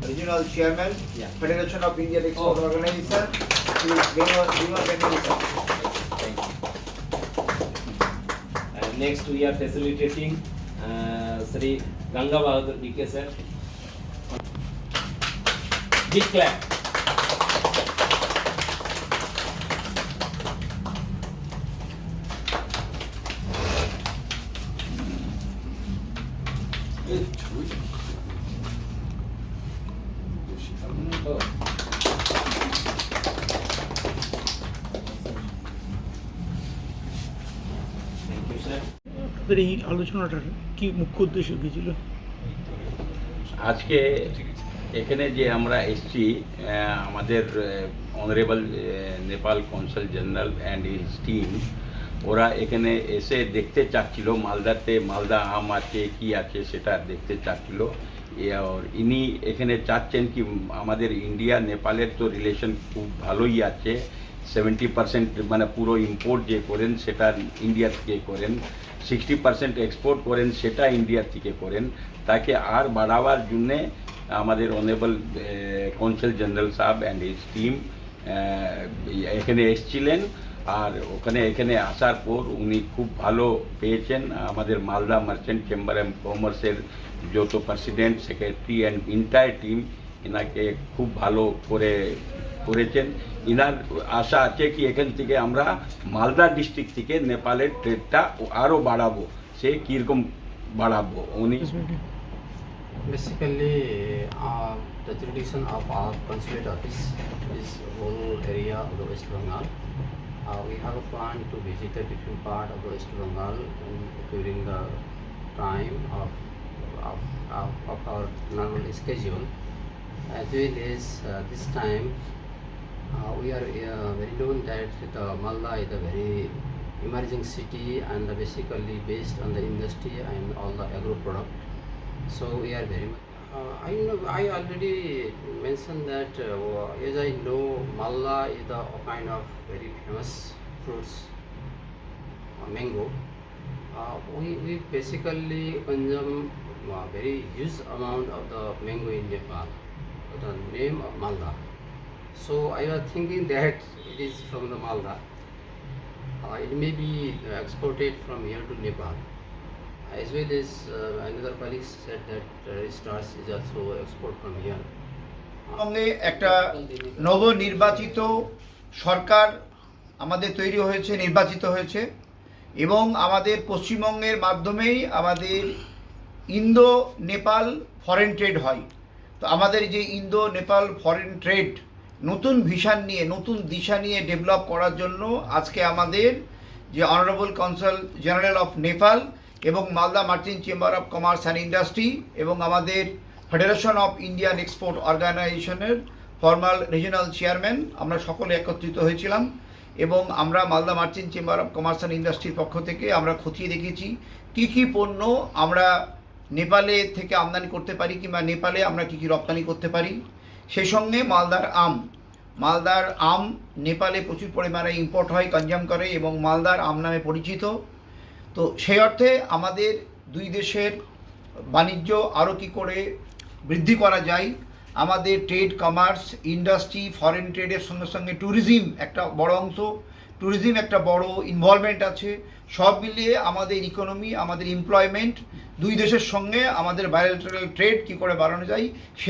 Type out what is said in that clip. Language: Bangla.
Regional Chairman, Yeah. Federation of Indian Export Organization, Shri Bhima Benduri sir. Thank you. Next, we are facilitating Sri Ganga Bahadur DK sir. Big clap. Oh. Thank you, sir. আপনাদের এই আলোচনাটার কি মুখ্য উদ্দেশ্য কী ছিল? আজকে এখানে যে আমরা এসছি আমাদের honourable Nepal consul general and his team, ওরা এখানে এসে দেখতে চাচ্ছিল মালদাতে মালদা আম আছে কি আছে সেটা দেখতে চাচ্ছিল। আর ইনি এখানে চাচ্ছেন কি আমাদের ইন্ডিয়া নেপালের তো রিলেশন খুব ভালোই আছে, 70% মানে পুরো ইম্পোর্ট যে করেন সেটা ইন্ডিয়া থেকে করেন, 60% এক্সপোর্ট করেন সেটা ইন্ডিয়া থেকে করেন। তাকে আর বাড়াবার জন্যে আমাদের অনারেবল কনসাল জেনারেল সাহেব অ্যান্ড হিজ টিম এখানে এসছিলেন। আর এখানে আসার পর উনি খুব ভালো পেয়েছেন। আমাদের মালদা মার্চেন্ট চেম্বার অ্যান্ড কমার্সের যত president, secretary and entire team এনাকে খুব ভালো করেছেন। ইনার আশা আছে কি এখান থেকে আমরা মালদা ডিস্ট্রিক্ট থেকে নেপালের ট্রেডটা আরও বাড়াবো। সে কীরকম বাড়াবো উনি Basically, the jurisdiction of our consulate office is whole area of the West Bengal. We have a plan to visit a different part of the West Bengal during the time of our normal schedule. As well as this time, we are very known that the Malda is a very emerging city and basically based on the industry and all the agro product. So we are very much. I already mentioned that as I know, Malda is a kind of very famous fruits, mango. We basically consume very huge amount of the mango in Nepal. The name of Malda. So I was thinking that it is from the Malda. It may be exported from here to Nepal. As well as another colleague said that stars is also export from here. সঙ্গে একটা নবনির্বাচিত সরকার আমাদের তৈরি হয়েছে, নির্বাচিত হয়েছে এবং আমাদের পশ্চিমবঙ্গের মাধ্যমেই আমাদের ইন্দো নেপাল ফরেন ট্রেড হয়। তো আমাদের যে ইন্দো নেপাল ফরেন ট্রেড নতুন ভিশন নিয়ে, নতুন দিশা নিয়ে ডেভেলপ করার জন্য আজকে আমাদের যে honourable consul general of Nepal এবং Malda merchant chamber of commerce and industry এবং আমাদের ফেডারেশন অফ ইন্ডিয়ান এক্সপোর্ট অর্গানাইজেশনের ফর্মাল রিজিওনাল চেয়ারম্যান আমরা সকলে একত্রিত হয়েছিলাম এবং আমরা Malda merchant chamber of commerce and ইন্ডাস্ট্রির পক্ষ থেকে আমরা খতিয়ে দেখেছি কী কী পণ্য আমরা নেপালে থেকে আমদানি করতে পারি কিংবা নেপালে আমরা কী কী রপ্তানি করতে পারি। সেই সঙ্গে মালদার আম নেপালে প্রচুর পরিমাণে ইম্পোর্ট হয়, কনজাম করে এবং মালদার আম নামে পরিচিত। তো সেই অর্থে আমাদের দুই দেশের বাণিজ্য আরও কী করে বৃদ্ধি করা যায়, আমাদের ট্রেড, কমার্স, ইন্ডাস্ট্রি, ফরেন ট্রেডের সঙ্গে সঙ্গে ট্যুরিজম একটা বড় অংশ, ট্যুরিজম একটা বড় ইনভলভমেন্ট আছে। সব মিলিয়ে আমাদের ইকোনমি, আমাদের এমপ্লয়মেন্ট, দুই দেশের সঙ্গে আমাদের বায়োলেটারাল ট্রেড কী করে বাড়ানো যায় সেই